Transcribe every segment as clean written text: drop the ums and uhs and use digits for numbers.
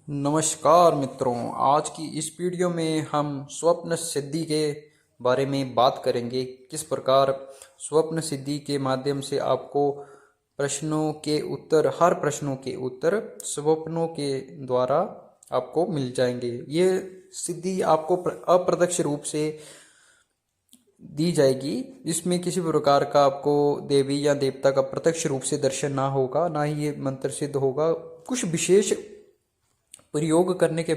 नमस्कार मित्रों। आज की इस वीडियो में हम स्वप्न सिद्धि के बारे में बात करेंगे। किस प्रकार स्वप्न सिद्धि के माध्यम से आपको हर प्रश्नों के उत्तर स्वप्नों के द्वारा आपको मिल जाएंगे। ये सिद्धि आपको अप्रत्यक्ष रूप से दी जाएगी। इसमें किसी प्रकार का आपको देवी या देवता का प्रत्यक्ष रूप से दर्शन ना होगा, ना ही ये मंत्र सिद्ध होगा। कुछ विशेष प्रयोग करने के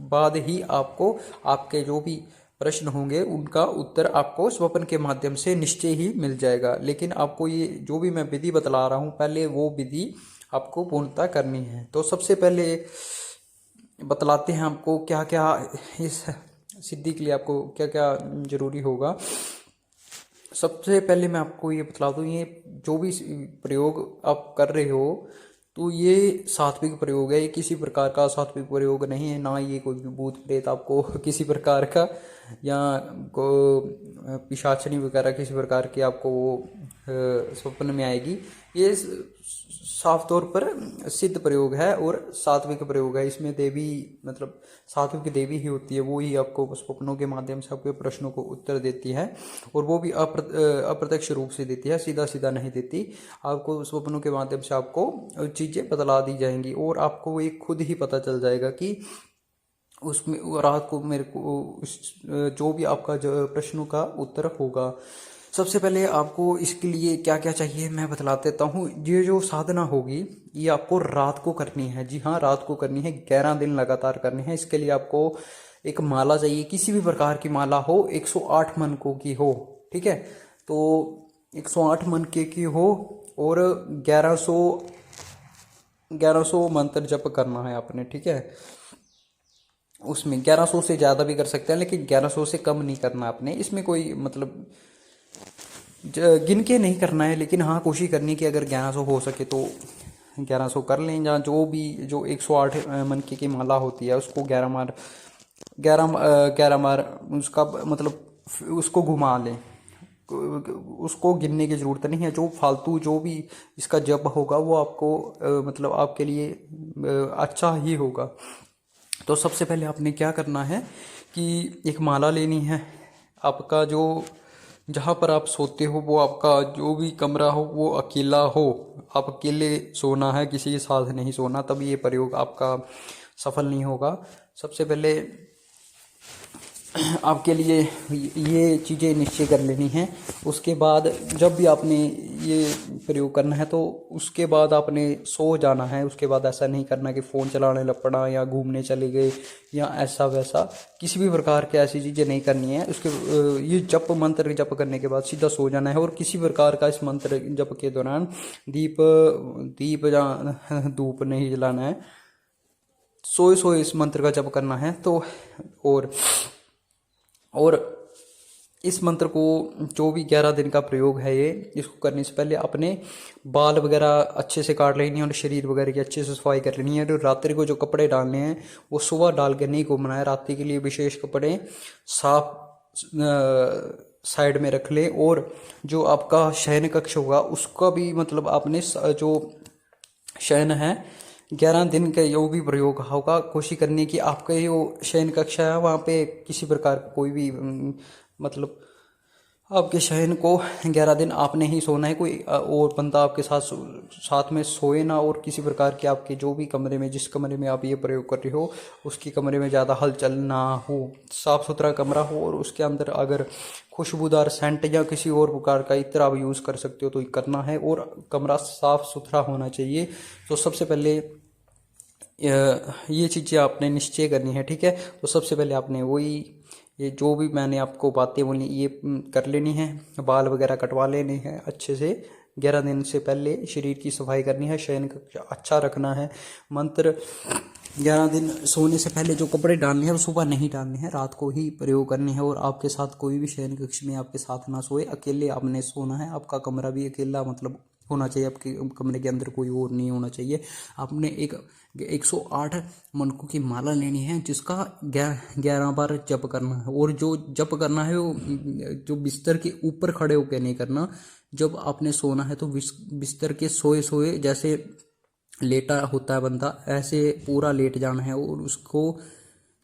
बाद ही आपको आपके जो भी प्रश्न होंगे उनका उत्तर आपको स्वप्न के माध्यम से निश्चय ही मिल जाएगा। लेकिन आपको ये जो भी मैं विधि बतला रहा हूँ, पहले वो विधि आपको पूर्णतः करनी है। तो सबसे पहले बतलाते हैं आपको क्या क्या इस सिद्धि के लिए आपको क्या क्या जरूरी होगा। सबसे पहले मैं आपको ये बतला दूँ, ये जो भी प्रयोग आप कर रहे हो तो ये सात्विक प्रयोग है। ये किसी प्रकार का सात्विक प्रयोग नहीं है, ना ये कोई भूत प्रेत आपको किसी प्रकार का या को पिशाचनी वगैरह किसी प्रकार की आपको वो स्वप्न में आएगी। ये साफ तौर पर सिद्ध प्रयोग है और सात्विक प्रयोग है। इसमें देवी मतलब सात्विक देवी ही होती है, वो ही आपको स्वप्नों के माध्यम से आपके प्रश्नों को उत्तर देती है, और वो भी अप्रत्यक्ष रूप से देती है, सीधा सीधा नहीं देती। आपको स्वप्नों के माध्यम से आपको चीज़ें बतला दी जाएंगी और आपको एक खुद ही पता चल जाएगा कि उसमें रात को मेरे को जो भी आपका प्रश्नों का उत्तर होगा। सबसे पहले आपको इसके लिए क्या क्या चाहिए मैं बतला देता हूँ। ये जो साधना होगी ये आपको रात को करनी है। जी हाँ, रात को करनी है, 11 दिन लगातार करनी है। इसके लिए आपको एक माला चाहिए, किसी भी प्रकार की माला हो, 108 मनकों की हो, ठीक है। तो 108 मनके की हो और 1100 मंत्र जप करना है आपने, ठीक है। उसमें 1100 से ज़्यादा भी कर सकते हैं, लेकिन 1100 से कम नहीं करना आपने। इसमें कोई मतलब गिन के नहीं करना है, लेकिन हाँ कोशिश करनी है कि अगर 1100 हो सके तो 1100 कर लें। या जो 108 मनके की माला होती है उसको 11 बार उसका मतलब उसको घुमा लें। उसको गिनने की ज़रूरत नहीं है। जो फालतू जो भी इसका जप होगा वो आपको मतलब आपके लिए अच्छा ही होगा। तो सबसे पहले आपने क्या करना है कि एक माला लेनी है। आपका जो जहाँ पर आप सोते हो वो आपका जो भी कमरा हो वो अकेला हो, आप अकेले सोना है, किसी के साथ नहीं सोना, तब ये प्रयोग आपका सफल नहीं होगा। सबसे पहले आपके लिए ये चीज़ें निश्चय कर लेनी है। उसके बाद जब भी आपने ये प्रयोग करना है तो उसके बाद आपने सो जाना है। उसके बाद ऐसा नहीं करना कि फ़ोन चलाने लग पड़ा या घूमने चले गए या ऐसा वैसा, किसी भी प्रकार की ऐसी चीज़ें नहीं करनी है। उसके ये जप मंत्र जप करने के बाद सीधा सो जाना है, और किसी प्रकार का इस मंत्र जप के दौरान दीप या धूप नहीं जलाना है। सोए सोए इस मंत्र का जप करना है। तो और इस मंत्र को जो भी 11 दिन का प्रयोग है ये, इसको करने से पहले अपने बाल वगैरह अच्छे से काट लेनी है और शरीर वगैरह की अच्छे से सफाई कर लेनी है। और रात्रि को जो कपड़े डालने हैं वो सुबह डाल के नहीं घूमना है। रात्रि के लिए विशेष कपड़े साफ साइड में रख ले। और जो आपका शयन कक्ष होगा उसका भी मतलब आपने जो शयन है 11 दिन का जो भी प्रयोग होगा, कोशिश करनी कि आपका जो शयन कक्ष है वहाँ पे किसी प्रकार का कोई भी मतलब आपके शयन को 11 दिन आपने ही सोना है। कोई और बंदा आपके साथ में सोए ना, और किसी प्रकार के आपके जो भी कमरे में जिस कमरे में आप ये प्रयोग कर रहे हो उसकी कमरे में ज़्यादा हलचल ना हो, साफ़ सुथरा कमरा हो, और उसके अंदर अगर खुशबूदार सेंट या किसी और प्रकार का इत्र आप यूज़ कर सकते हो तो करना है, और कमरा साफ़ सुथरा होना चाहिए। तो सबसे पहले ये चीज़ें आपने निश्चय करनी है, ठीक है। तो सबसे पहले आपने वही ये जो भी मैंने आपको बातें बोली ये कर लेनी है। बाल वगैरह कटवा लेने हैं अच्छे से। 11 दिन से पहले शरीर की सफाई करनी है, शयन का अच्छा रखना है। मंत्र 11 दिन सोने से पहले जो कपड़े डालने हैं वो सुबह नहीं डालने हैं, रात को ही प्रयोग करने हैं। और आपके साथ कोई भी शयन कक्ष में आपके साथ ना सोए, अकेले आपने सोना है। आपका कमरा भी अकेला मतलब होना चाहिए, आपके कमरे के अंदर कोई और नहीं होना चाहिए। आपने 108 मनकों की माला लेनी है जिसका 11 बार जप करना है। और जो जप करना है वो जो बिस्तर के ऊपर खड़े होकर नहीं करना। जब आपने सोना है तो बिस्तर के सोए सोए जैसे लेटा होता है बंदा, ऐसे पूरा लेट जाना है और उसको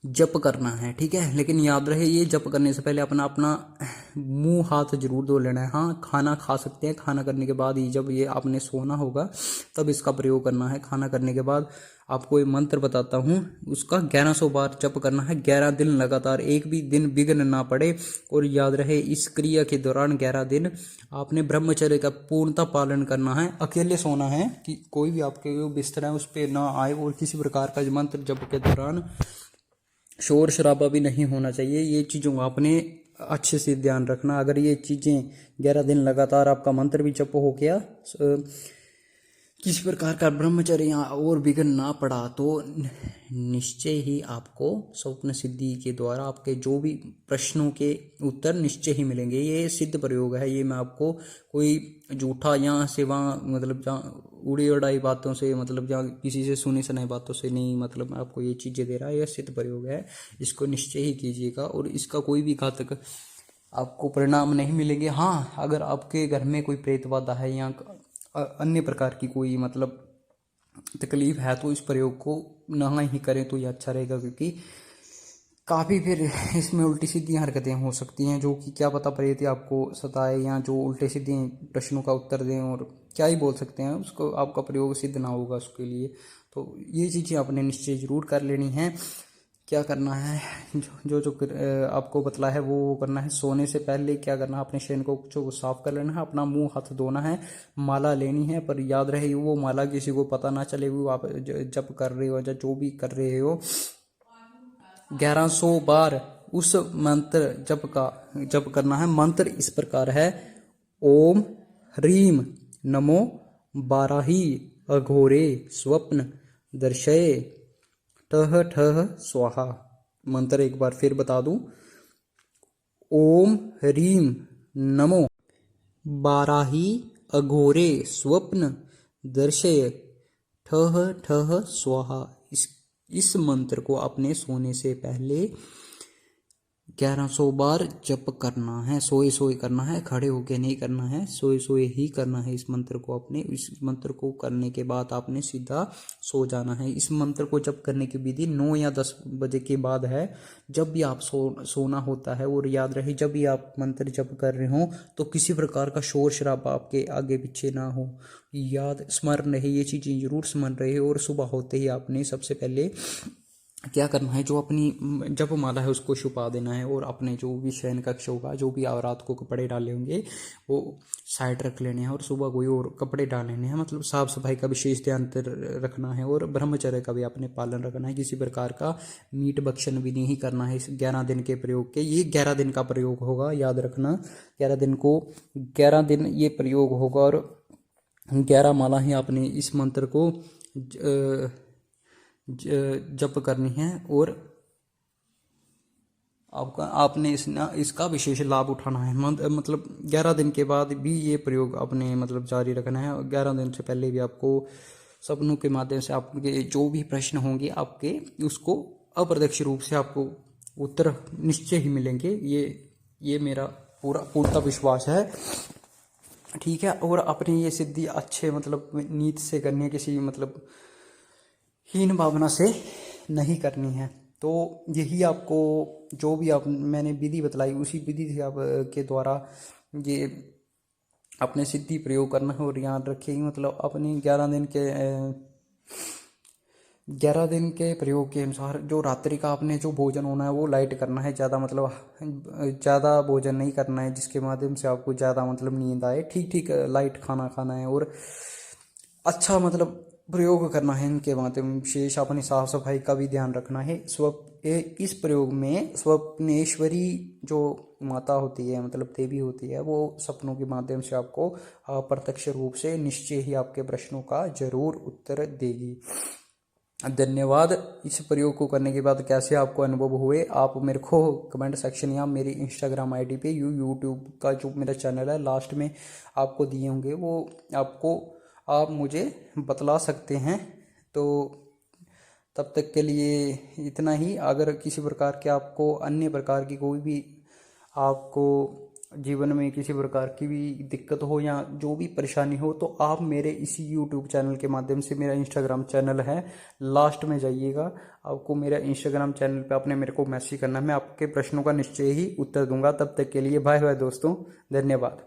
जप करना है, ठीक है। लेकिन याद रहे ये जप करने से पहले अपना अपना मुंह हाथ जरूर धो लेना है। हाँ, खाना खा सकते हैं, खाना करने के बाद ही जब ये आपने सोना होगा तब इसका प्रयोग करना है। खाना करने के बाद आपको ये मंत्र बताता हूँ, उसका 1100 बार जप करना है, 11 दिन लगातार, एक भी दिन विघ्न ना पड़े। और याद रहे इस क्रिया के दौरान 11 दिन आपने ब्रह्मचर्य का पूर्णतः पालन करना है। अकेले सोना है, कि कोई भी आपके जो बिस्तर है उस पर ना आए, और किसी प्रकार का मंत्र जप के दौरान शोर शराबा भी नहीं होना चाहिए। ये चीज़ों का आपने अच्छे से ध्यान रखना। अगर ये चीज़ें 11 दिन लगातार आपका मंत्र भी जप हो गया, किसी प्रकार का ब्रह्मचर्य यहाँ और विघ्न ना पड़ा, तो निश्चय ही आपको स्वप्न सिद्धि के द्वारा आपके जो भी प्रश्नों के उत्तर निश्चय ही मिलेंगे। ये सिद्ध प्रयोग है, ये मैं आपको कोई झूठा यहाँ से वहाँ मतलब जहाँ उड़ी उड़ाई बातों से, मतलब जहाँ किसी से सुनी सुनाई बातों से नहीं, मतलब मैं आपको ये चीज़ें दे रहा है, यह सिद्ध प्रयोग है, इसको निश्चय ही कीजिएगा और इसका कोई भी घातक आपको परिणाम नहीं मिलेंगे। हाँ, अगर आपके घर में कोई प्रेत बाधा है या अन्य प्रकार की कोई मतलब तकलीफ है तो इस प्रयोग को ना ही करें तो ये अच्छा रहेगा, क्योंकि काफ़ी फिर इसमें उल्टी सीधी हरकतें हो सकती हैं, जो कि क्या पता प्रेत आपको सताए या जो उल्टे सीधे प्रश्नों का उत्तर दें, और क्या ही बोल सकते हैं, उसको आपका प्रयोग सिद्ध ना होगा उसके लिए। तो ये चीज़ें आपने निश्चय जरूर कर लेनी है। क्या करना है, आपको बतला है वो करना है। सोने से पहले क्या करना है, अपने शयन को साफ कर लेना है, अपना मुंह हाथ धोना है, माला लेनी है, पर याद रहे वो माला किसी को पता ना चले, वो आप जप कर रहे हो या जो भी कर रहे हो 1100 बार उस मंत्र जप करना है। मंत्र इस प्रकार है, ओम ह्रीम नमो बाराही अघोरे स्वप्न दर्शये ठह ठह स्वाहा। मंत्र एक बार फिर बता दूं, ओम ह्रीम नमो बाराही अघोरे स्वप्न दर्शय ठह ठह स्वाहा। इस मंत्र को अपने सोने से पहले 1100 बार जप करना है। सोए सोए करना है, खड़े होके नहीं करना है, सोए सोए ही करना है इस मंत्र को। अपने इस मंत्र को करने के बाद आपने सीधा सो जाना है। इस मंत्र को जप करने की विधि 9 या 10 बजे के बाद है, जब भी आप सोना होता है। और याद रहे जब भी आप मंत्र जप कर रहे हो तो किसी प्रकार का शोर शराबा आपके आगे पीछे ना हो। याद स्मरण रहे, ये चीज़ें जरूर स्मरण रहे। और सुबह होते ही आपने सबसे पहले क्या करना है, जो अपनी जप माला है उसको छुपा देना है, और अपने जो भी शयन कक्ष होगा, जो भी आप रात को कपड़े डाले होंगे वो साइड रख लेने हैं, और सुबह कोई और कपड़े डाल लेने हैं। मतलब साफ सफाई का विशेष ध्यान रखना है, और ब्रह्मचर्य का भी अपने पालन रखना है। किसी प्रकार का मीट भक्षण भी नहीं करना है इस 11 दिन के प्रयोग के। ये 11 दिन का प्रयोग होगा, याद रखना 11 दिन ये प्रयोग होगा, और 11 माला ही आपने इस मंत्र को जप करनी है। और आपने इसका विशेष लाभ उठाना है। मतलब 11 दिन के बाद भी ये प्रयोग अपने मतलब जारी रखना है, और 11 दिन से पहले भी आपको सपनों के माध्यम से आपके जो भी प्रश्न होंगे आपके, उसको अप्रत्यक्ष रूप से आपको उत्तर निश्चय ही मिलेंगे। ये मेरा पूरा विश्वास है, ठीक है। और अपनी ये सिद्धि अच्छे मतलब नीत से करनी है, किसी मतलब हीन भावना से नहीं करनी है। तो यही आपको जो भी आप मैंने विधि बतलाई, उसी विधि से आप के द्वारा ये अपने सिद्धि प्रयोग करना है। और याद रखिए मतलब अपने 11 दिन के प्रयोग के अनुसार जो रात्रि का आपने जो भोजन होना है वो लाइट करना है। ज़्यादा मतलब ज़्यादा भोजन नहीं करना है जिसके माध्यम से आपको ज़्यादा मतलब नींद आए। ठीक ठीक लाइट खाना खाना है, और अच्छा मतलब प्रयोग करना है इनके माध्यम। विशेष अपनी साफ सफाई का भी ध्यान रखना है। इस प्रयोग में स्वप्नेश्वरी जो माता होती है मतलब देवी होती है, वो सपनों के माध्यम से आपको अप्रत्यक्ष रूप से निश्चय ही आपके प्रश्नों का जरूर उत्तर देगी। धन्यवाद। इस प्रयोग को करने के बाद कैसे आपको अनुभव हुए आप मेरे को कमेंट सेक्शन या मेरी इंस्टाग्राम आईडी पे यूट्यूब का जो मेरा चैनल है लास्ट में आपको दिए होंगे, वो आपको आप मुझे बतला सकते हैं। तो तब तक के लिए इतना ही। अगर किसी प्रकार के आपको अन्य प्रकार की कोई भी आपको जीवन में किसी प्रकार की भी दिक्कत हो या जो भी परेशानी हो, तो आप मेरे इसी यूट्यूब चैनल के माध्यम से, मेरा इंस्टाग्राम चैनल है, लास्ट में जाइएगा, आपको मेरा इंस्टाग्राम चैनल पे आपने मेरे को मैसेज करना है, मैं आपके प्रश्नों का निश्चय ही उत्तर दूंगा। तब तक के लिए बाय बाय दोस्तों, धन्यवाद।